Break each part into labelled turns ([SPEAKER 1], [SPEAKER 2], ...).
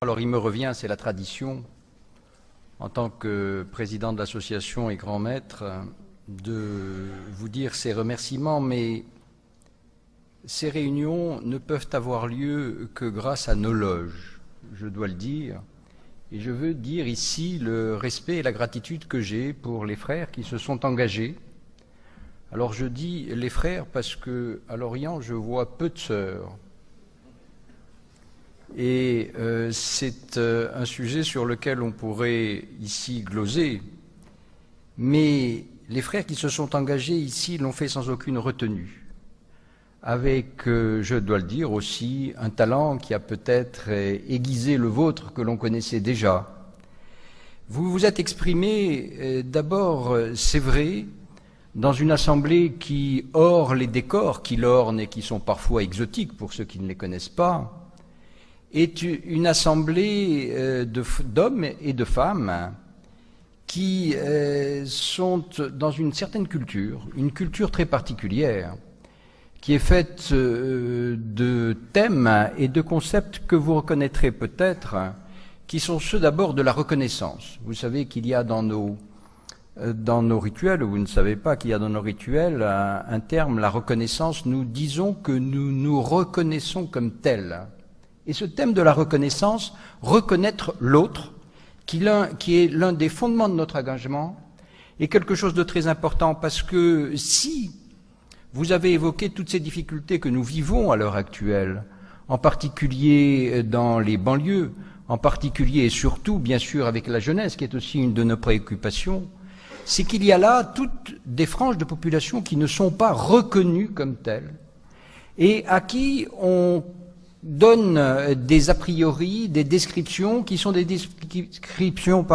[SPEAKER 1] Alors il me revient, c'est la tradition, en tant que président de l'association et grand maître, de vous dire ces remerciements, mais ces réunions ne peuvent avoir lieu que grâce à nos loges, je dois le dire. Et je veux dire ici le respect et la gratitude que j'ai pour les frères qui se sont engagés. Alors je dis les frères parce qu'à Lorient, je vois peu de sœurs. Et c'est un sujet sur lequel on pourrait ici gloser, mais les frères qui se sont engagés ici l'ont fait sans aucune retenue, avec, je dois le dire aussi, un talent qui a peut-être aiguisé le vôtre que l'on connaissait déjà. Vous vous êtes exprimé d'abord, c'est vrai, dans une assemblée qui, hors les décors qui l'ornent et qui sont parfois exotiques pour ceux qui ne les connaissent pas, est une assemblée d'hommes et de femmes qui sont dans une certaine culture, une culture très particulière, qui est faite de thèmes et de concepts que vous reconnaîtrez peut-être, qui sont ceux d'abord de la reconnaissance. Vous savez qu'il y a dans nos rituels, ou vous ne savez pas qu'il y a dans nos rituels un terme, la reconnaissance. Nous disons que nous nous reconnaissons comme tels. Et ce thème de la reconnaissance, reconnaître l'autre, qui est l'un des fondements de notre engagement, est quelque chose de très important parce que si vous avez évoqué toutes ces difficultés que nous vivons à l'heure actuelle, en particulier dans les banlieues, en particulier et surtout, bien sûr, avec la jeunesse, qui est aussi une de nos préoccupations, c'est qu'il y a là toutes des franges de population qui ne sont pas reconnues comme telles et à qui on donne des a priori, des descriptions qui sont des descriptions,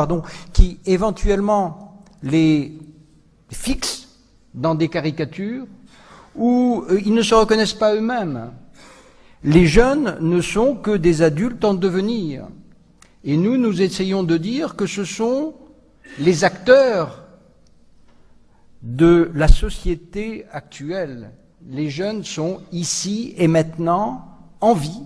[SPEAKER 1] qui éventuellement les fixent dans des caricatures où ils ne se reconnaissent pas eux-mêmes. Les jeunes ne sont que des adultes en devenir. Et nous essayons de dire que ce sont les acteurs de la société actuelle. Les jeunes sont ici et maintenant en vie,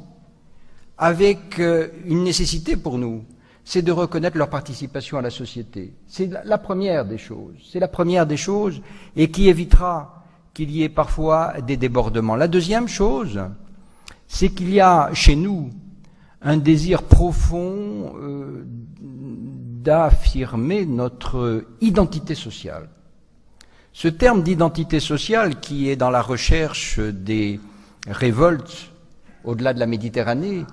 [SPEAKER 1] avec une nécessité pour nous, c'est de reconnaître leur participation à la société. C'est la première des choses. C'est la première des choses et qui évitera qu'il y ait parfois des débordements. La deuxième chose, c'est qu'il y a chez nous un désir profond d'affirmer notre identité sociale. Ce terme d'identité sociale qui est dans la recherche des révoltes au-delà de la Méditerranée,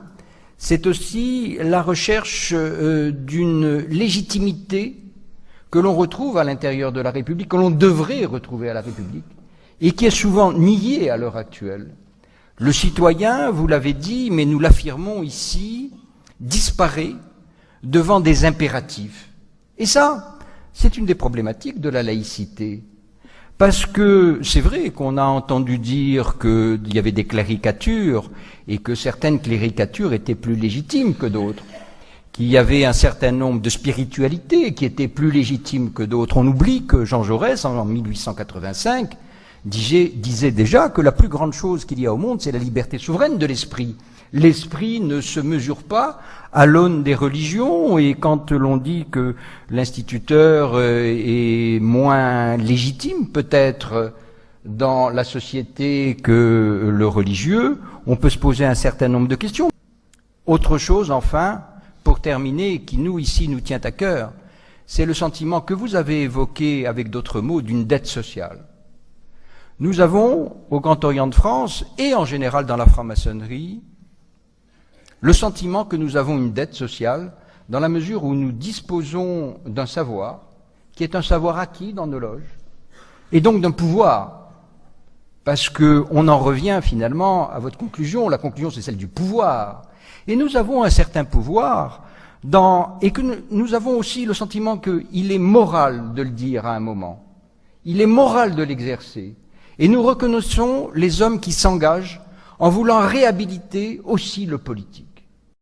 [SPEAKER 1] c'est aussi la recherche d'une légitimité que l'on retrouve à l'intérieur de la République, que l'on devrait retrouver à la République, et qui est souvent niée à l'heure actuelle. Le citoyen, vous l'avez dit, mais nous l'affirmons ici, disparaît devant des impératifs. Et ça, c'est une des problématiques de la laïcité. Parce que c'est vrai qu'on a entendu dire qu'il y avait des cléricatures et que certaines cléricatures étaient plus légitimes que d'autres, qu'il y avait un certain nombre de spiritualités qui étaient plus légitimes que d'autres. On oublie que Jean Jaurès, en 1885, disait déjà que la plus grande chose qu'il y a au monde, c'est la liberté souveraine de l'esprit. L'esprit ne se mesure pas à l'aune des religions, et quand l'on dit que l'instituteur est moins légitime peut-être dans la société que le religieux, on peut se poser un certain nombre de questions. Autre chose, enfin, pour terminer, qui nous, ici, nous tient à cœur, c'est le sentiment que vous avez évoqué avec d'autres mots d'une dette sociale. Nous avons, au Grand Orient de France, et en général dans la franc-maçonnerie, le sentiment que nous avons une dette sociale dans la mesure où nous disposons d'un savoir qui est un savoir acquis dans nos loges et donc d'un pouvoir, parce qu'on en revient finalement à votre conclusion. La conclusion, c'est celle du pouvoir. Et nous avons un certain pouvoir et que nous avons aussi le sentiment qu'il est moral de le dire à un moment. Il est moral de l'exercer. Et nous reconnaissons les hommes qui s'engagent en voulant réhabiliter aussi le politique.